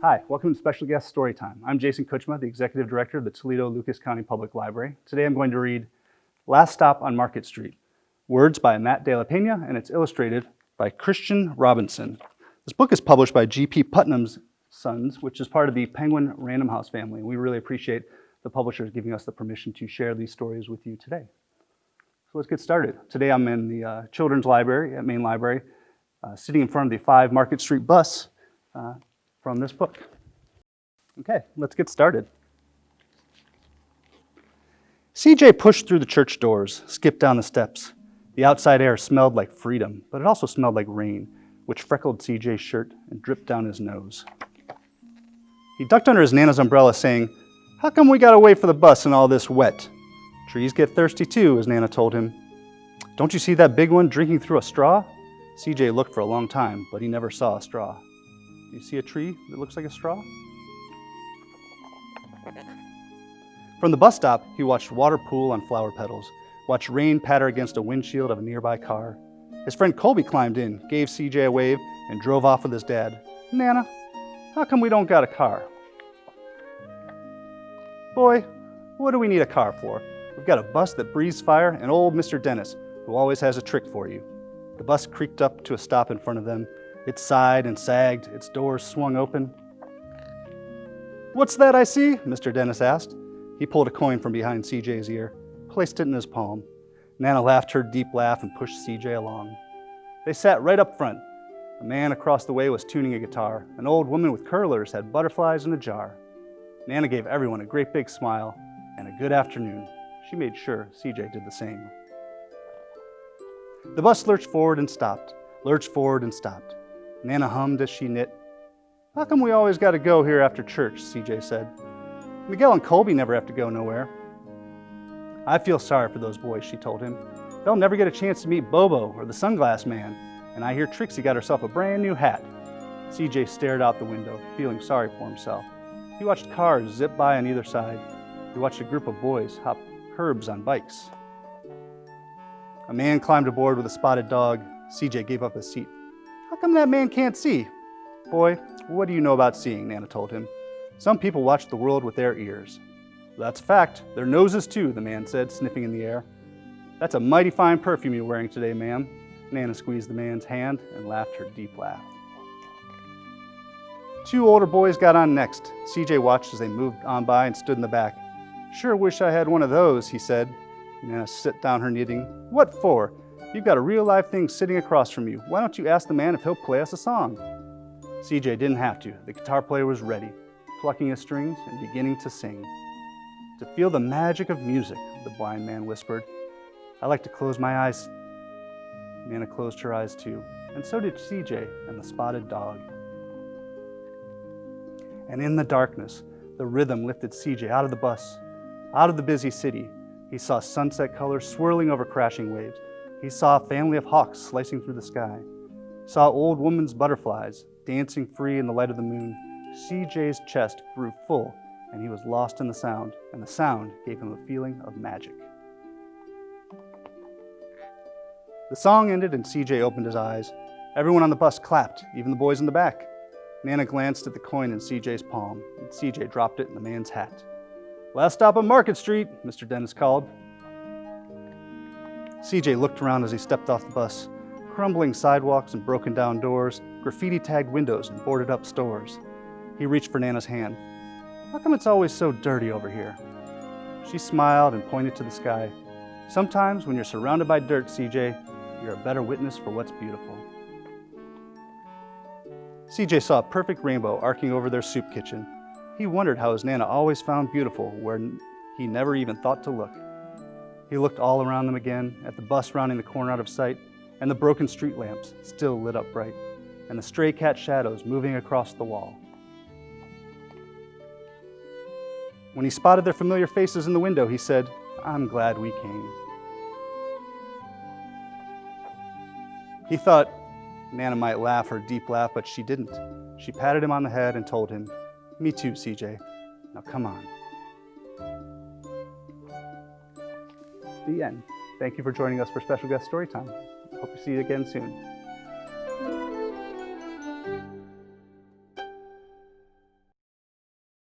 Hi, welcome to Special Guest Storytime. I'm Jason Kucsma, the Executive Director of the Toledo-Lucas County Public Library. Today I'm going to read Last Stop on Market Street, words by Matt De La Pena, and it's illustrated by Christian Robinson. This book is published by G.P. Putnam's Sons, which is part of the Penguin Random House family. We really appreciate the publishers giving us the permission to share these stories with you today. So let's get started. Today I'm in the Children's Library at Main Library, sitting in front of the 5 Market Street bus from this book. Okay, let's get started. CJ pushed through the church doors, skipped down the steps. The outside air smelled like freedom, but it also smelled like rain, which freckled CJ's shirt and dripped down his nose. He ducked under his Nana's umbrella, saying, "How come we gotta wait for the bus in all this wet?" "Trees get thirsty too," his Nana told him. "Don't you see that big one drinking through a straw?" CJ looked for a long time, but he never saw a straw. "Do you see a tree that looks like a straw?" From the bus stop, he watched water pool on flower petals, watched rain patter against a windshield of a nearby car. His friend Colby climbed in, gave CJ a wave, and drove off with his dad. "Nana, how come we don't got a car?" "Boy, what do we need a car for? We've got a bus that breathes fire and old Mr. Dennis, who always has a trick for you." The bus creaked up to a stop in front of them. It sighed and sagged, its doors swung open. "What's that I see?" Mr. Dennis asked. He pulled a coin from behind CJ's ear, placed it in his palm. Nana laughed her deep laugh and pushed CJ along. They sat right up front. A man across the way was tuning a guitar. An old woman with curlers had butterflies in a jar. Nana gave everyone a great big smile and a good afternoon. She made sure CJ did the same. The bus lurched forward and stopped, lurched forward and stopped. Nana hummed as she knit. "How come we always got to go here after church?" CJ said. "Miguel and Colby never have to go nowhere." "I feel sorry for those boys," she told him. "They'll never get a chance to meet Bobo or the Sunglass Man, and I hear Trixie got herself a brand new hat." CJ stared out the window, feeling sorry for himself. He watched cars zip by on either side. He watched a group of boys hop curbs on bikes. A man climbed aboard with a spotted dog. CJ gave up his seat. "How come that man can't see?" "Boy, what do you know about seeing?" Nana told him. "Some people watch the world with their ears." "That's a fact. Their noses too," the man said, sniffing in the air. "That's a mighty fine perfume you're wearing today, ma'am." Nana squeezed the man's hand and laughed her deep laugh. 2 older boys got on next. CJ watched as they moved on by and stood in the back. "Sure wish I had one of those," he said. Nana set down her knitting. "What for? You've got a real live thing sitting across from you. Why don't you ask the man if he'll play us a song?" CJ didn't have to. The guitar player was ready, plucking his strings and beginning to sing. "To feel the magic of music," the blind man whispered. "I like to close my eyes." Nana closed her eyes too, and so did CJ and the spotted dog. And in the darkness, the rhythm lifted CJ out of the bus, out of the busy city. He saw sunset colors swirling over crashing waves. He saw a family of hawks slicing through the sky. He saw old women's butterflies dancing free in the light of the moon. CJ's chest grew full, and he was lost in the sound, and the sound gave him a feeling of magic. The song ended, and CJ opened his eyes. Everyone on the bus clapped, even the boys in the back. Nana glanced at the coin in CJ's palm, and CJ dropped it in the man's hat. "Last stop on Market Street," Mr. Dennis called. CJ looked around as he stepped off the bus. Crumbling sidewalks and broken down doors, graffiti-tagged windows and boarded-up stores. He reached for Nana's hand. "How come it's always so dirty over here?" She smiled and pointed to the sky. "Sometimes when you're surrounded by dirt, CJ, you're a better witness for what's beautiful." CJ saw a perfect rainbow arcing over their soup kitchen. He wondered how his Nana always found beautiful where he never even thought to look. He looked all around them again, at the bus rounding the corner out of sight, and the broken street lamps still lit up bright, and the stray cat shadows moving across the wall. When he spotted their familiar faces in the window, he said, "I'm glad we came." He thought Nana might laugh her deep laugh, but she didn't. She patted him on the head and told him, "Me too, CJ. Now come on." The end. Thank you for joining us for Special Guest Storytime. Hope to see you again soon.